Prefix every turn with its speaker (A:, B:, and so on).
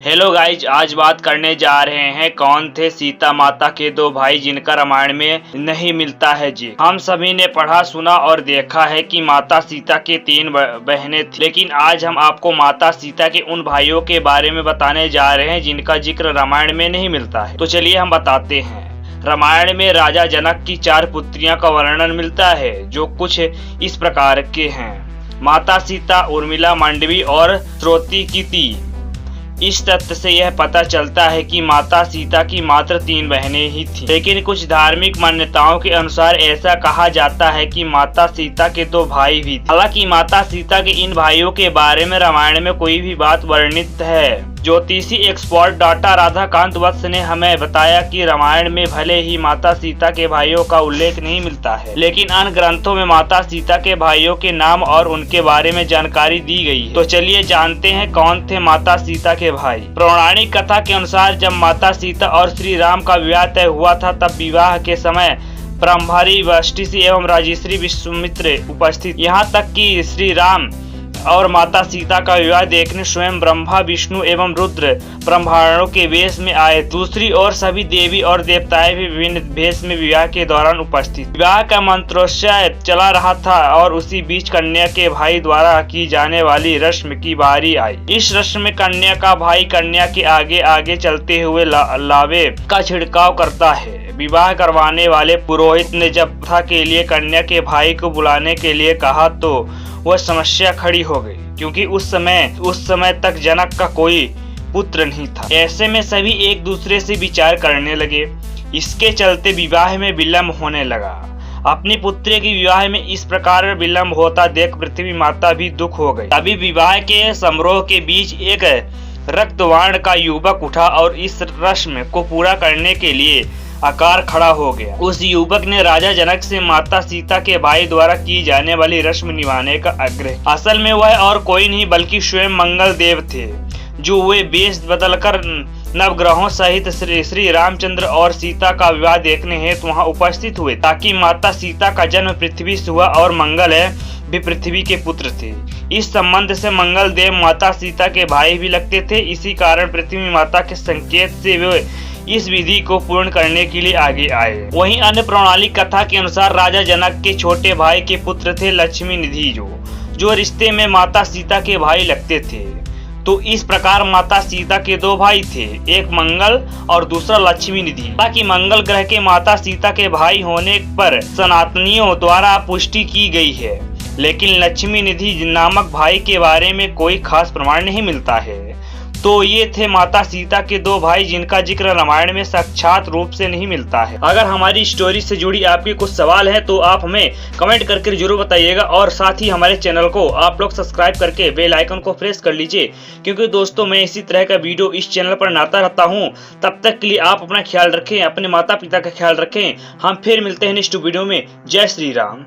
A: Hello guys, आज बात करने जा रहे हैं कौन थे सीता माता के दो भाई जिनका रामायण में नहीं मिलता है। जी, हम सभी ने पढ़ा सुना और देखा है कि माता सीता के 3 बहनें थी, लेकिन आज हम आपको माता सीता के उन भाइयों के बारे में बताने जा रहे हैं जिनका जिक्र रामायण में नहीं मिलता है। तो चलिए हम बताते हैं। रामायण में राजा जनक की 4 पुत्रियां का वर्णन मिलता है, जो कुछ इस प्रकार के हैं। माता सीता, उर्मिला, मांडवी और स्रोतिकीति। इस तथ्य से यह पता चलता है कि माता सीता की मात्र 3 बहनें ही थीं, लेकिन कुछ धार्मिक मान्यताओं के अनुसार ऐसा कहा जाता है कि माता सीता के 2 भाई भी थे। हालांकि माता सीता के इन भाइयों के बारे में रामायण में कोई भी बात वर्णित है। ज्योतिषी एक्सपर्ट डॉक्टर राधाकांत वत्स ने हमें बताया कि रामायण में भले ही माता सीता के भाइयों का उल्लेख नहीं मिलता है, लेकिन अन्य ग्रंथों में माता सीता के भाइयों के नाम और उनके बारे में जानकारी दी गई है। तो चलिए जानते हैं कौन थे माता सीता के भाई। पौराणिक कथा के अनुसार जब माता सीता और श्री राम का विवाह तय हुआ था, तब विवाह के समय ब्रह्मर्षि वशिष्ठ एवं राजर्षि विश्वामित्र उपस्थित। यहाँ तक कि श्री राम और माता सीता का विवाह देखने स्वयं ब्रह्मा, विष्णु एवं रुद्र ब्रह्मांडों के वेश में आए। दूसरी ओर सभी देवी और देवताएं भी विभिन्न वेश में विवाह के दौरान उपस्थित। विवाह का मंत्रोच्चार चला रहा था और उसी बीच कन्या के भाई द्वारा की जाने वाली रस्म की बारी आई। इस रस्म में कन्या का भाई कन्या के आगे आगे चलते हुए लावे का छिड़काव करता है। विवाह करवाने वाले पुरोहित ने जब प्रथा के लिए कन्या के भाई को बुलाने के लिए कहा तो वह समस्या खड़ी हो गई, क्योंकि उस समय तक जनक का कोई पुत्र नहीं था। ऐसे में सभी एक दूसरे से विचार करने लगे। इसके चलते विवाह में विलंब होने लगा। अपनी पुत्री के विवाह में इस प्रकार विलंब होता देख पृथ्वी माता भी दुख हो गई। तभी विवाह के समारोह के बीच एक रक्तवर्ण का युवक उठा और इस रस्म को पूरा करने के लिए आकार खड़ा हो गया। उस युवक ने राजा जनक से माता सीता के भाई द्वारा की जाने वाली रस्म निभाने का आग्रह। असल में वह और कोई नहीं बल्कि स्वयं मंगल देव थे, जो वे वेश बदलकर नवग्रहों सहित श्री रामचंद्र और सीता का विवाह देखने हेतु वहां उपस्थित हुए, ताकि माता सीता का जन्म पृथ्वी से हुआ और मंगल भी पृथ्वी के पुत्र थे। इस संबंध से मंगल देव माता सीता के भाई भी लगते थे। इसी कारण पृथ्वी माता के संकेत से वे इस विधि को पूर्ण करने के लिए आगे आए। वहीं अन्य पौराणिक कथा के अनुसार राजा जनक के छोटे भाई के पुत्र थे लक्ष्मी निधि, जो रिश्ते में माता सीता के भाई लगते थे। तो इस प्रकार माता सीता के 2 भाई थे, एक मंगल और दूसरा लक्ष्मी निधि। ताकि मंगल ग्रह के माता सीता के भाई होने पर सनातनियों द्वारा पुष्टि की गई है, लेकिन लक्ष्मी निधि नामक भाई के बारे में कोई खास प्रमाण नहीं मिलता है। तो ये थे माता सीता के 2 भाई जिनका जिक्र रामायण में साक्षात रूप से नहीं मिलता है। अगर हमारी स्टोरी से जुड़ी आपके कुछ सवाल हैं तो आप हमें कमेंट करके जरूर बताइएगा, और साथ ही हमारे चैनल को आप लोग सब्सक्राइब करके बेल आइकन को प्रेस कर लीजिए, क्योंकि दोस्तों मैं इसी तरह का वीडियो इस चैनल पर लाता रहता हूँ। तब तक के लिए आप अपना ख्याल रखें, अपने माता पिता का ख्याल रखें। हम फिर मिलते हैं नेक्स्ट वीडियो में। जय श्री राम।